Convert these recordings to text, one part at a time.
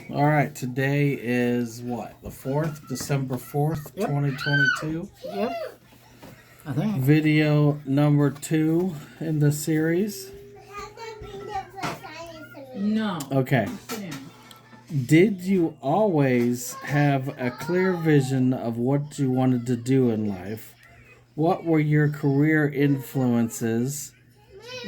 All right, today is what? The 4th, December 4th, Yep. 2022. Yep. I think. Video number 2 in the series. No. Okay. Sit down. Did you always have a clear vision of what you wanted to do in life? What were your career influences?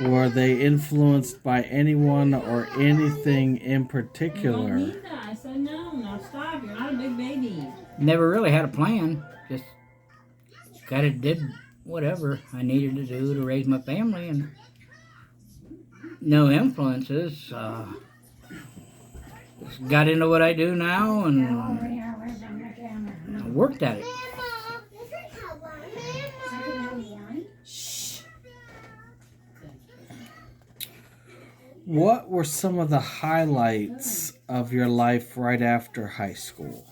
Were they influenced by anyone or anything in You don't particular? need that. I said no. Now stop. You're not a big baby. Never really had a plan. Just kind of did whatever I needed to do to raise my family, and no influences. Just got into what I do now and worked at it. Shh. What were some of the highlights of your life right after high school?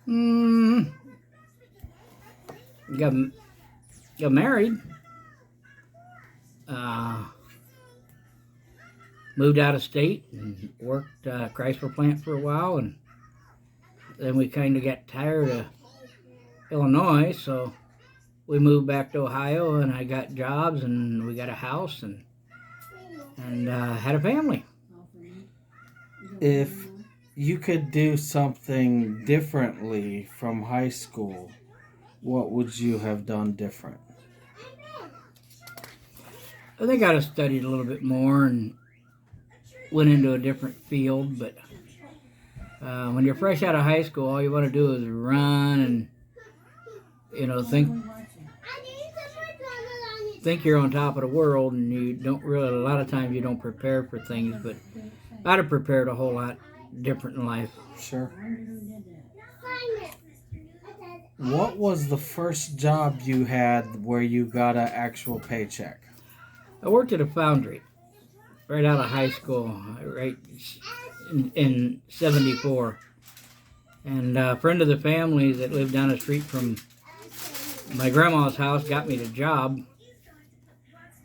Mm, got got married. Moved out of state and worked Chrysler plant for a while, and then we kind of got tired of Illinois, so we moved back to Ohio, and I got jobs, and we got a house, and had a family. If you could do something differently from high school, what would you have done different? I think I'd have studied a little bit more and went into a different field, but when you're fresh out of high school, all you want to do is run and think you're on top of the world, and you don't really. A lot of times you don't prepare for things, but I'd have prepared a whole lot different in life. Sure. What was the first job you had where you got an actual paycheck? I worked at a foundry right out of high school, right in '74, and a friend of the family that lived down the street from my grandma's house got me the job,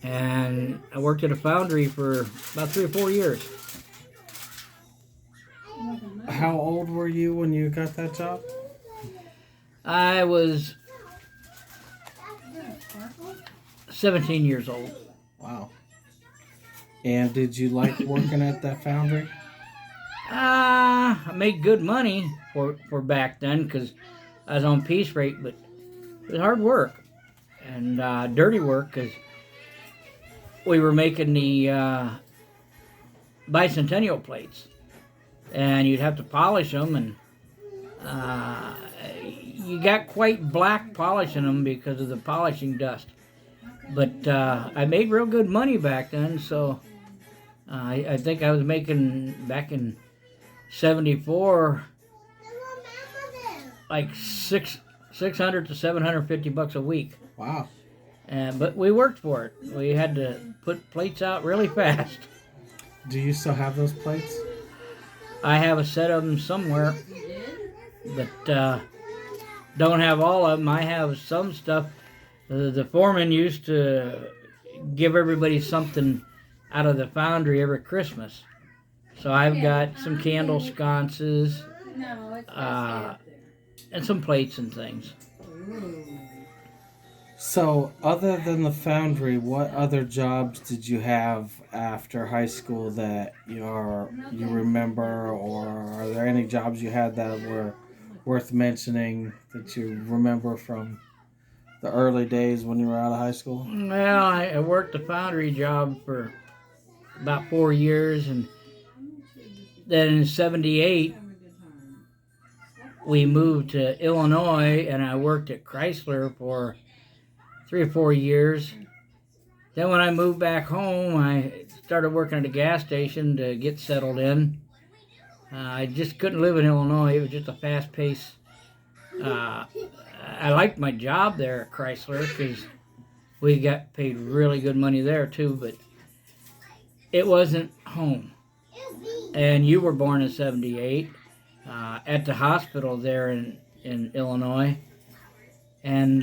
and I worked at a foundry for about 3 or 4 years. How old were you when you got that job? I was 17 years old. Wow. And did you like working at that foundry? I made good money for back then because I was on piece rate, but it was hard work and dirty work because we were making the bicentennial plates, and you'd have to polish them, and you got quite black polishing them because of the polishing dust. But I made real good money back then, so I think I was making back in '74 like 600 to $750 a week. Wow. But we worked for it. We had to put plates out really fast. Do you still have those plates? I have a set of them somewhere, but don't have all of them. I have some stuff. The foreman used to give everybody something out of the foundry every Christmas. So I've got some candle sconces and some plates and things. So, other than the foundry, what other jobs did you have after high school that you remember, or are there any jobs you had that were worth mentioning that you remember from the early days when you were out of high school? Well, I worked a foundry job for about 4 years, and then in '78 we moved to Illinois, and I worked at Chrysler for 3 or 4 years. Then when I moved back home, I started working at a gas station to get settled in. I just couldn't live in Illinois. It was just a fast pace. I liked my job there at Chrysler because we got paid really good money there too, but it wasn't home. And you were born in '78 at the hospital there in Illinois. And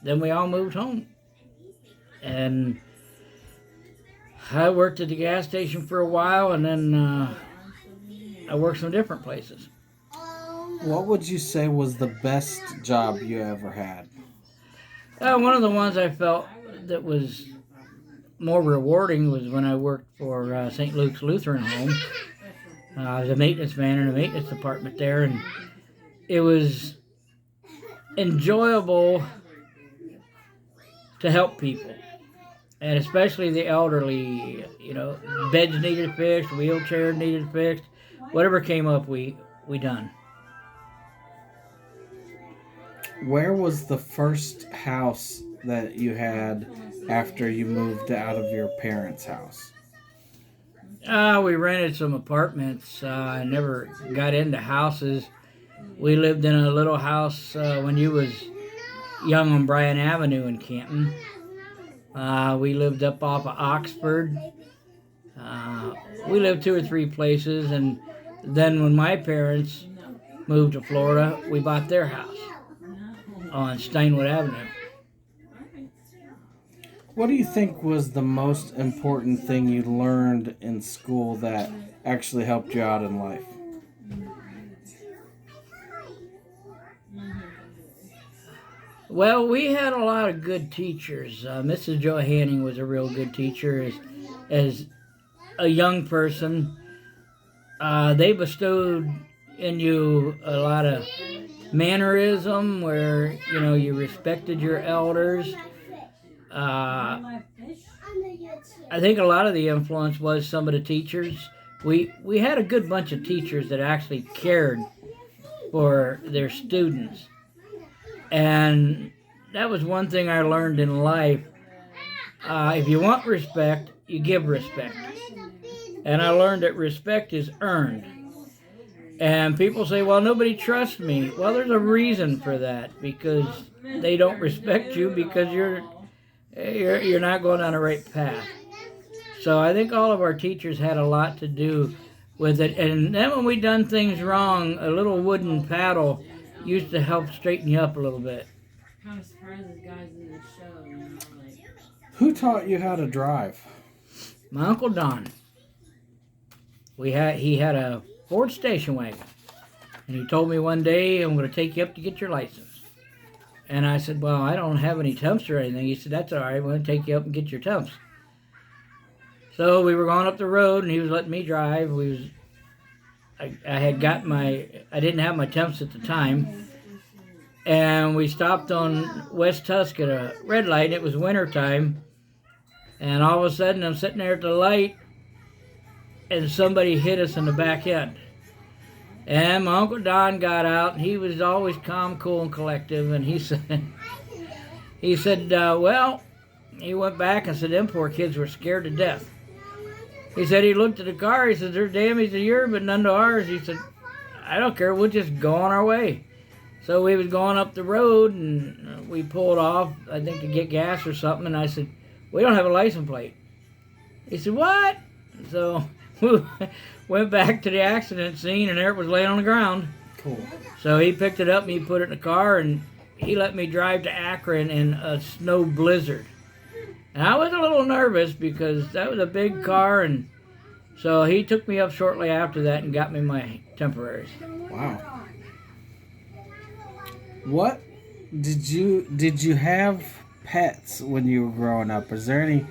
then we all moved home. And I worked at the gas station for a while, and then I worked some different places. What would you say was the best job you ever had? One of the ones I felt that was more rewarding was when I worked for St. Luke's Lutheran Home. I was a maintenance man in the maintenance department there, and it was enjoyable to help people, and especially the elderly. You know, beds needed fixed, wheelchairs needed fixed, whatever came up, we done. Where was the first house that you had after you moved out of your parents' house? We rented some apartments. I never got into houses. We lived in a little house when you was young on Bryan Avenue in Canton. We lived up off of Oxford. We lived two or three places, and then when my parents moved to Florida, we bought their house on Steinwood Avenue. What do you think was the most important thing you learned in school that actually helped you out in life? Well, we had a lot of good teachers. Mrs. Johanning was a real good teacher. As a young person, they bestowed in you a lot of mannerism where, you know, you respected your elders. I think a lot of the influence was some of the teachers. We had a good bunch of teachers that actually cared for their students. And that was one thing I learned in life. If you want respect, you give respect. And I learned that respect is earned. And people say, well, nobody trusts me. Well, there's a reason for that, because they don't respect you because you're not going down the right path. So I think all of our teachers had a lot to do with it. And then when we done things wrong, a little wooden paddle used to help straighten you up a little bit. Kind of surprises guys in the show, you know, like. Who taught you how to drive? My Uncle Don. He had a Ford station wagon, and he told me one day, I'm going to take you up to get your license. And I said, well, I don't have any temps or anything. He said, that's all right, we're going to take you up and get your temps. So we were going up the road, and he was letting me drive. I didn't have my temps at the time. And we stopped on West Tusk at a red light. It was winter time. And all of a sudden, I'm sitting there at the light, and somebody hit us in the back end. And my Uncle Don got out, and he was always calm, cool, and collective. And he said, well, he went back and said, them poor kids were scared to death. He said he looked at the car, he said, they're damaged to yours, but none to ours. He said, I don't care, we'll just go on our way. So we was going up the road, and we pulled off, I think to get gas or something, and I said, we don't have a license plate. He said, what? So we went back to the accident scene, and there it was laying on the ground. Cool. So he picked it up, and he put it in the car, and he let me drive to Akron in a snow blizzard. And I was a little nervous because that was a big car, and so he took me up shortly after that and got me my temporaries. Wow. What did you have pets when you were growing up? Is there any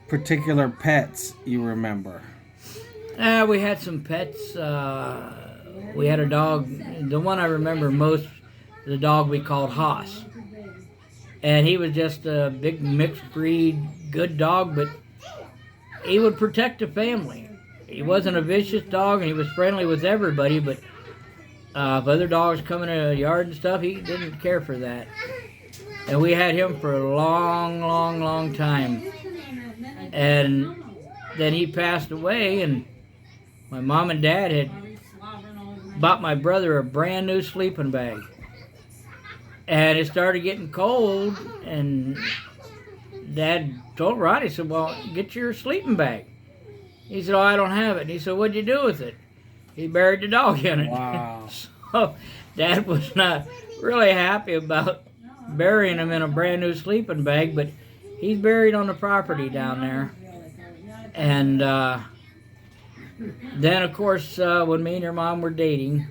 particular pets you remember? We had some pets. We had a dog. The one I remember most, the dog we called Haas. And he was just a big mixed breed, good dog, but he would protect the family. He wasn't a vicious dog, and he was friendly with everybody, but if other dogs come in the yard and stuff, he didn't care for that. And we had him for a long, long, long time. And then he passed away, and my mom and dad had bought my brother a brand new sleeping bag. And it started getting cold, and Dad told Roddy, he said, well, get your sleeping bag. He said, oh, I don't have it. And he said, what'd you do with it? He buried the dog in it. Wow. So Dad was not really happy about burying him in a brand new sleeping bag, but he's buried on the property down there. And then, of course, when me and her mom were dating,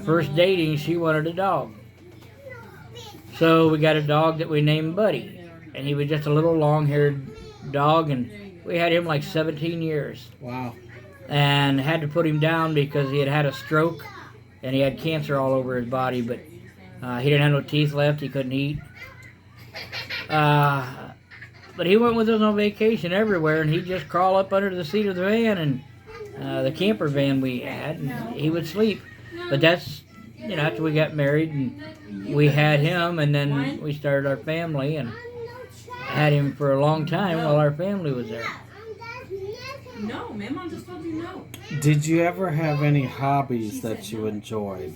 first dating, she wanted a dog. So we got a dog that we named Buddy. And he was just a little long-haired dog, and we had him like 17 years. Wow. And had to put him down because he had had a stroke, and he had cancer all over his body, but he didn't have no teeth left, he couldn't eat. But he went with us on vacation everywhere, and he'd just crawl up under the seat of the van, and the camper van we had, and he would sleep. But that's, after we got married, and we had him, and then we started our family, and had him for a long time while our family was there. No, man, Mom just told you no. Did you ever have any hobbies that you enjoyed?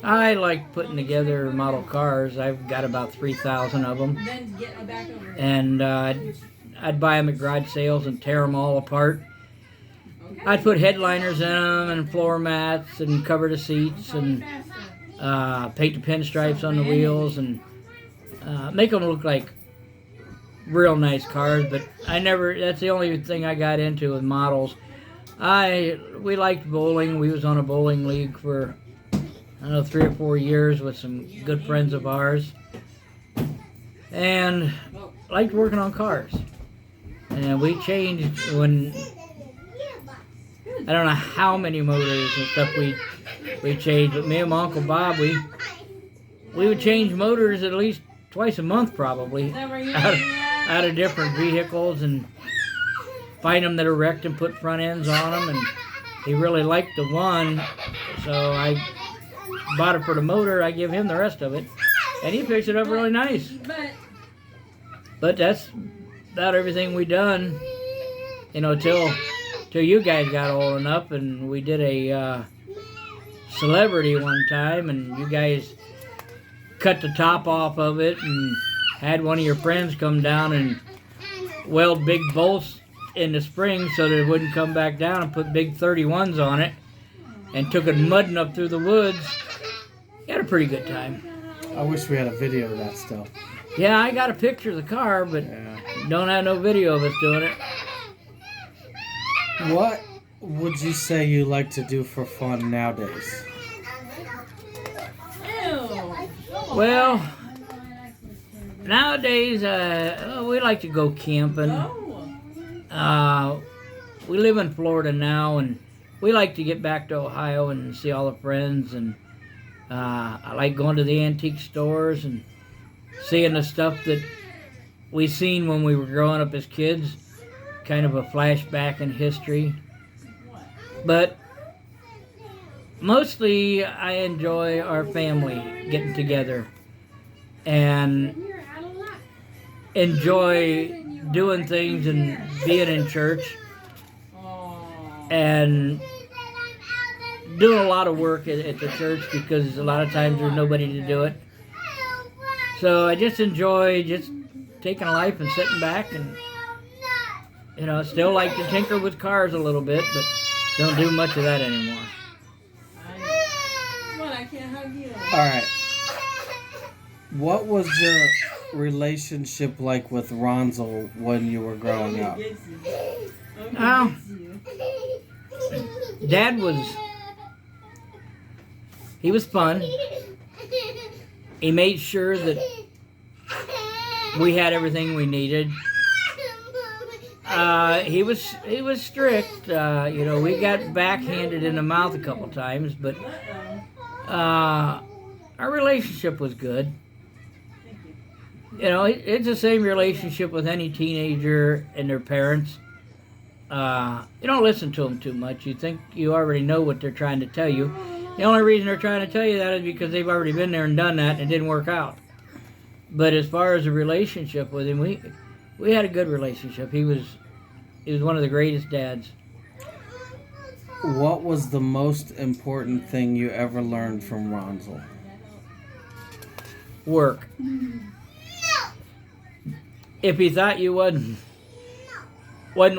I like putting together model cars. I've got about 3,000 of them. Then get back over here. And I'd buy them at garage sales and tear them all apart. Okay. I'd put headliners in them and floor mats and cover the seats and paint the pinstripes on the wheels and make them look like real nice cars. But that's the only thing I got into with models. We liked bowling. We was on a bowling league for 3 or 4 years with some good friends of ours, and liked working on cars. And we changed when I don't know how many motors and stuff we changed, but me and my Uncle Bob, we would change motors at least twice a month probably out of different vehicles and find them that are wrecked and put front ends on them. And he really liked the one, so I bought it for the motor. I give him the rest of it, and he picks it up really nice. But that's about everything we done, till you guys got old enough, and we did a celebrity one time, and you guys cut the top off of it and had one of your friends come down and weld big bolts in the spring so that it wouldn't come back down, and put big 31s on it, and took it mudding up through the woods. Had a pretty good time. I wish we had a video of that still. Yeah, I got a picture of the car, but don't have no video of us doing it. What would you say you like to do for fun nowadays? Well, nowadays, we like to go camping. We live in Florida now, and we like to get back to Ohio and see all the friends. And I like going to the antique stores and seeing the stuff that we seen when we were growing up as kids. Kind of a flashback in history. But mostly I enjoy our family getting together and enjoy doing things and being in church and doing a lot of work at the church, because a lot of times there's nobody to do it. So I just enjoy just taking life and sitting back, and still like to tinker with cars a little bit, but don't do much of that anymore. I can't hug you. All right. What was your relationship like with Ronzel when you were growing up? Dad he was fun. He made sure that we had everything we needed. He was strict. We got backhanded in the mouth a couple times, but our relationship was good. It's the same relationship with any teenager and their parents. You don't listen to them too much. You think you already know what they're trying to tell you. The only reason they're trying to tell you that is because they've already been there and done that, and it didn't work out. But as far as a relationship with him, we had a good relationship. He was one of the greatest dads. What was the most important thing you ever learned from Ronzel? Work. If he thought you wasn't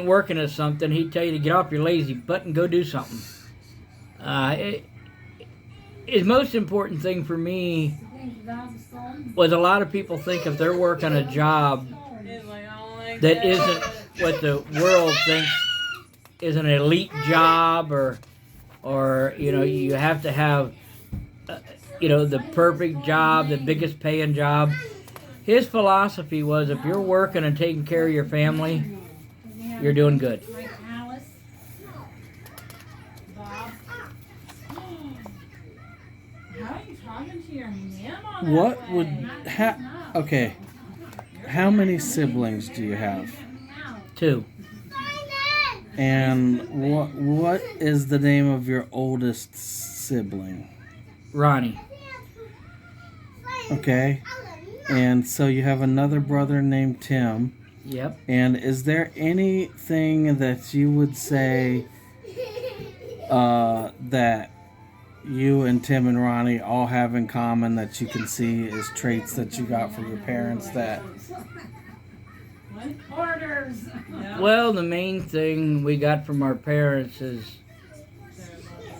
working at something, he'd tell you to get off your lazy butt and go do something. His most important thing for me was, a lot of people think if they're working a job that isn't what the world thinks is an elite job, or you have to have the perfect job, the biggest paying job. His philosophy was, if you're working and taking care of your family, you're doing good. What would okay? How many siblings do you have? 2. And what is the name of your oldest sibling? Ronnie. Okay. And so you have another brother named Tim. Yep. And is there anything that you would say that you and Tim and Ronnie all have in common that you can see as traits that you got from your parents that... Well, the main thing we got from our parents is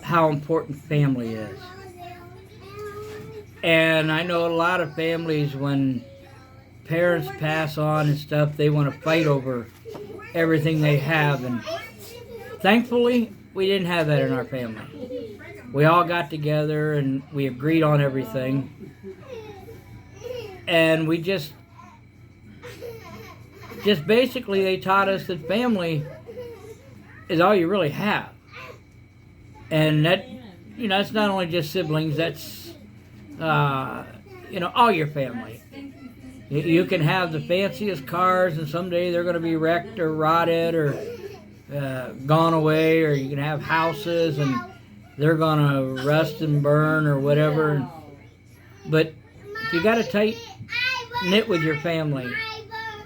how important family is. And I know a lot of families, when parents pass on and stuff, they want to fight over everything they have. And thankfully, we didn't have that in our family. We all got together and we agreed on everything. And we just basically, they taught us that family is all you really have. And that, it's not only just siblings, that's, all your family. You can have the fanciest cars and someday they're going to be wrecked or rotted or gone away, or you can have houses and they're going to rust and burn or whatever. But if you got a tight knit with your family,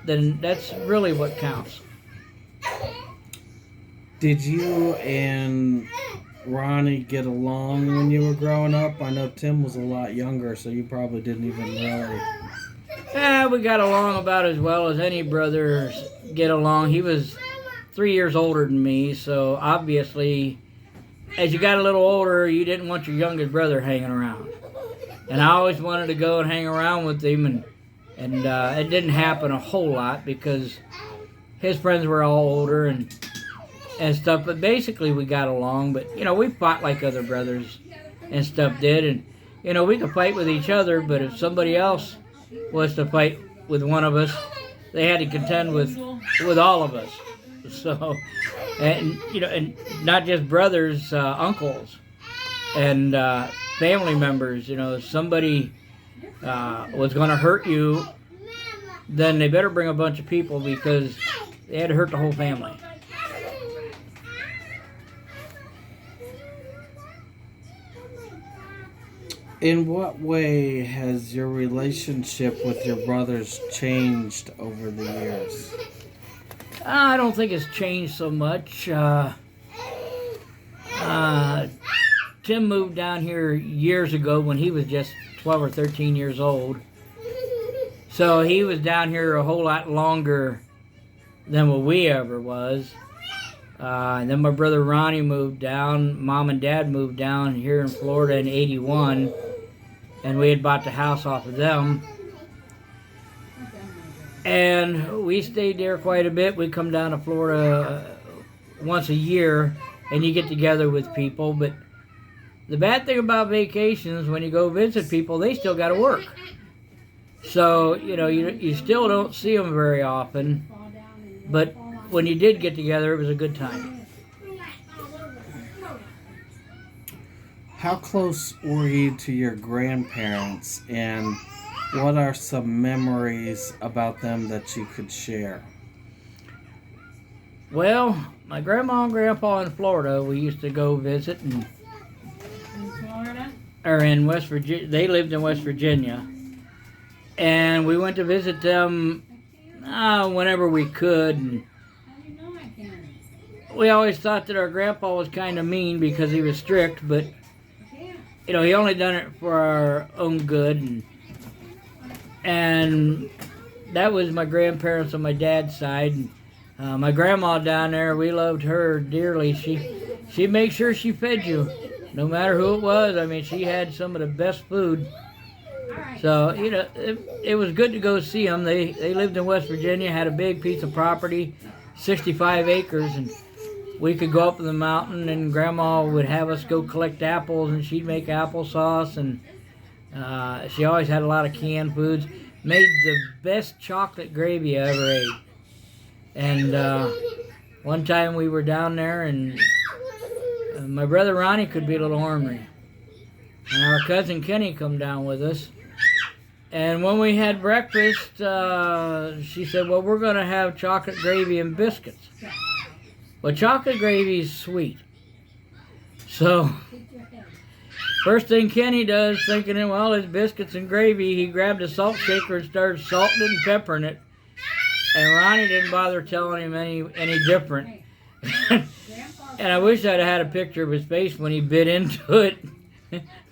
then that's really what counts. Did you and Ronnie get along when you were growing up? I know Tim was a lot younger, so you probably didn't even really... Yeah, we got along about as well as any brothers get along. He was 3 years older than me, so obviously, as you got a little older, you didn't want your youngest brother hanging around. And I always wanted to go and hang around with him, and it didn't happen a whole lot because his friends were all older and stuff. But basically, we got along. But we fought like other brothers and stuff did, and we could fight with each other. But if somebody else was to fight with one of us, they had to contend with all of us. So, and not just brothers, uncles, and family members. If somebody was going to hurt you, then they better bring a bunch of people because they had to hurt the whole family. In what way has your relationship with your brothers changed over the years? I don't think it's changed so much. Tim moved down here years ago when he was just 12 or 13 years old. So he was down here a whole lot longer than what we ever was. And then my brother Ronnie moved down. Mom and Dad moved down here in Florida in '81. And we had bought the house off of them. And we stayed there quite a bit. We come down to Florida once a year, and you get together with people. But the bad thing about vacations, when you go visit people, they still got to work. So, you still don't see them very often. But when you did get together, it was a good time. How close were you to your grandparents, and what are some memories about them that you could share? Well, my grandma and grandpa in Florida, we used to go visit, and In Florida? or in West Virginia. They lived in West Virginia, and we went to visit them whenever we could. And How do you know I can? we always thought that our grandpa was kind of mean because he was strict, but he only done it for our own good, and that was my grandparents on my dad's side. And, my grandma down there, we loved her dearly. She made sure she fed you, no matter who it was. I mean, she had some of the best food. So it was good to go see them. They lived in West Virginia, had a big piece of property, 65 acres, and we could go up in the mountain, and Grandma would have us go collect apples, and she'd make applesauce, and she always had a lot of canned foods. Made the best chocolate gravy I ever ate. And one time we were down there, and my brother Ronnie could be a little ornery. And our cousin Kenny come down with us. And when we had breakfast, she said, well, we're going to have chocolate gravy and biscuits. Well, chocolate gravy is sweet. So, first thing Kenny does, thinking, well, it's biscuits and gravy, he grabbed a salt shaker and started salting it and peppering it. And Ronnie didn't bother telling him any different. And I wish I'd had a picture of his face when he bit into it,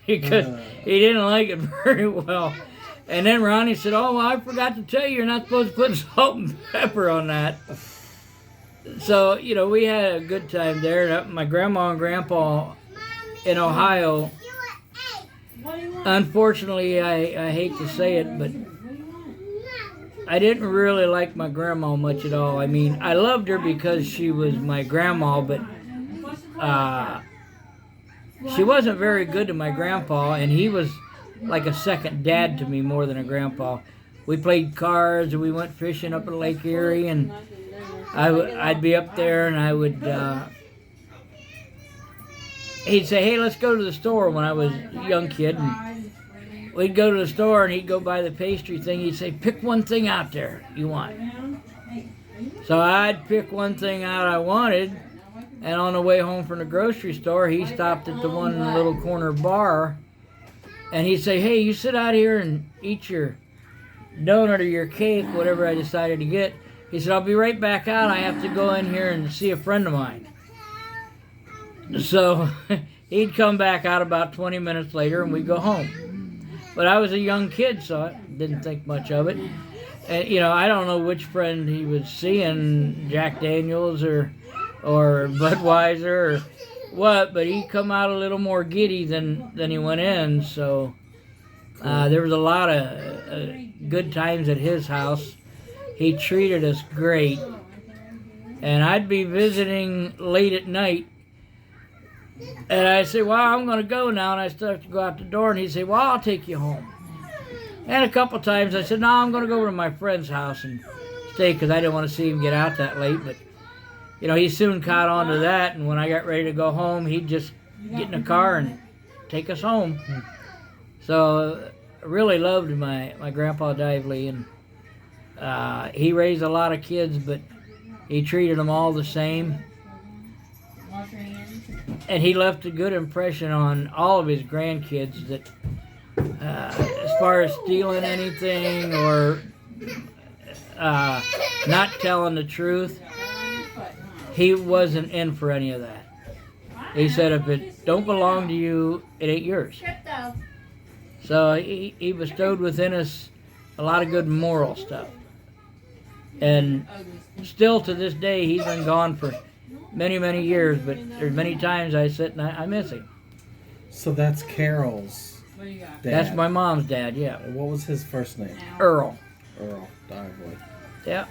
because he didn't like it very well. And then Ronnie said, oh, well, I forgot to tell you, you're not supposed to put salt and pepper on that. So, you know, we had a good time there. My grandma and grandpa in Ohio, unfortunately, I hate to say it, but I didn't really like my grandma much at all. I mean, I loved her because she was my grandma, but she wasn't very good to my grandpa, and he was like a second dad to me more than a grandpa. We played cards, and we went fishing up at Lake Erie, and I'd be up there, and I would, he'd say, hey, let's go to the store when I was a young kid, and we'd go to the store, and he'd go buy the pastry thing. He'd say, pick one thing out there you want. So I'd pick one thing out I wanted, and on the way home from the grocery store, he stopped at the one little corner bar, and he'd say, hey, you sit out here and eat your donut or your cake, whatever I decided to get. He said, I'll be right back out. I have to go in here and see a friend of mine. So he'd come back out about 20 minutes later, and we'd go home. But I was a young kid, so I didn't think much of it. And, you know, I don't know which friend he was seeing, Jack Daniels or Budweiser or what, but he come out a little more giddy than he went in. So there was a lot of good times at his house. He treated us great. And I'd be visiting late at night, and I'd say, well, I'm going to go now, and I start to go out the door, and he'd say, well, I'll take you home. And a couple times I said, no, I'm going to go over to my friend's house and stay, because I didn't want to see him get out that late. But, you know, he soon caught on to that, and when I got ready to go home, he'd just get in the car and take us home. So I really loved my Grandpa Dively, and he raised a lot of kids, but he treated them all the same. And he left a good impression on all of his grandkids that as far as stealing anything or not telling the truth, he wasn't in for any of that. He said, if it don't belong to you, it ain't yours. So he bestowed within us a lot of good moral stuff. And still to this day, he's been gone for many, many years, but there's many times I sit and I miss him. So that's Carol's dad. That's my mom's dad, yeah. What was his first name? Earl. Earl Dively. Yeah.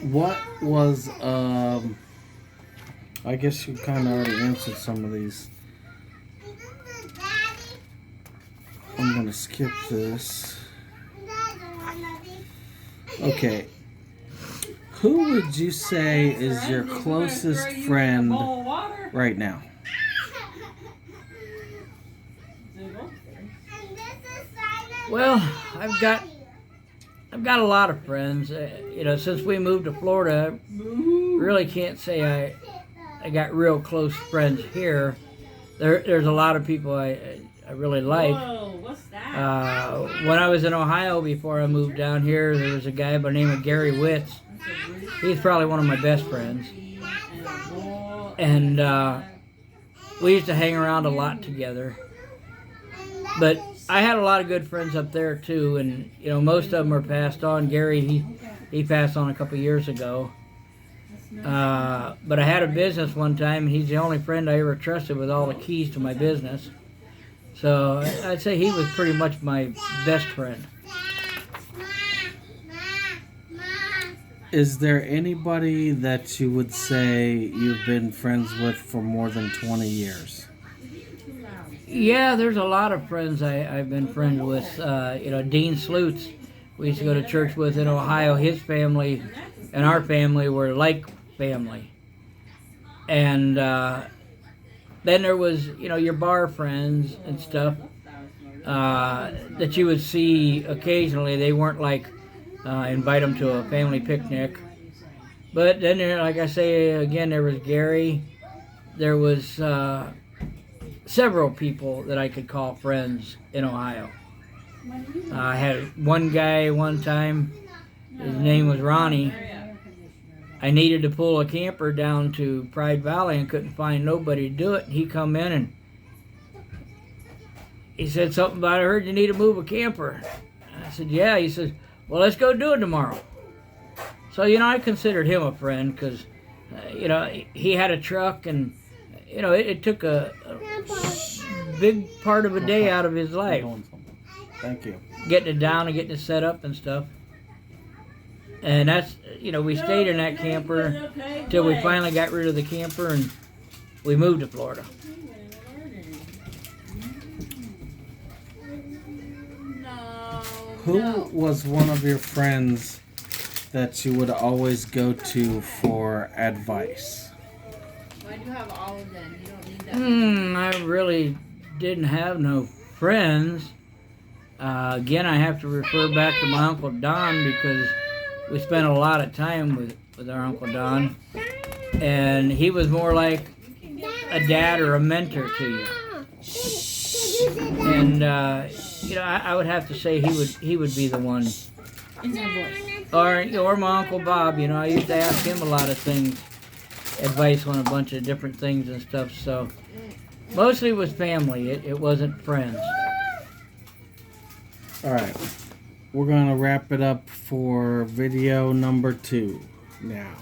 What was, I guess you kind of already answered some of these. I'm going to skip this. Okay. Who would you say is your closest friend right now? Well, I've got a lot of friends. You know, since we moved to Florida, I really can't say I got real close friends here. There's a lot of people I really like. Whoa, what's that? When I was in Ohio before I moved down here, there was a guy by the name of Gary Witz. He's probably one of my best friends. And we used to hang around a lot together. But I had a lot of good friends up there too, and you know, most of them are passed on. Gary, he passed on a couple years ago. But I had a business one time, and he's the only friend I ever trusted with all the keys to my business. So I'd say he was pretty much my best friend. Is there anybody that you would say you've been friends with for more than 20 years? Yeah, there's a lot of friends I've been friends with. Dean Sleuts, we used to go to church with in Ohio. His family and our family were like family. And then there was, your bar friends and stuff that you would see occasionally. They weren't like invite them to a family picnic. But then, like I say again, there was Gary. There was several people that I could call friends in Ohio. I had one guy one time. His name was Ronnie. I needed to pull a camper down to Pride Valley and couldn't find nobody to do it. He come in and he said something about, I heard you need to move a camper. I said, yeah. He said, well, let's go do it tomorrow. So, I considered him a friend because, he had a truck and, it took a big part of a day out of his life. Thank you. Getting it down and getting it set up and stuff. And that's, we stayed in that camper till we finally got rid of the camper and we moved to Florida. Who was one of your friends that you would always go to for advice? Why do you have all of them? You don't need that. I really didn't have no friends. Again, I have to refer back to my Uncle Don because we spent a lot of time with our Uncle Don. And he was more like a dad or a mentor to you. And, I would have to say he would be the one. Or my Uncle Bob, I used to ask him a lot of things, advice on a bunch of different things and stuff. So mostly it was family. It wasn't friends. All right. We're going to wrap it up for video number 2 now.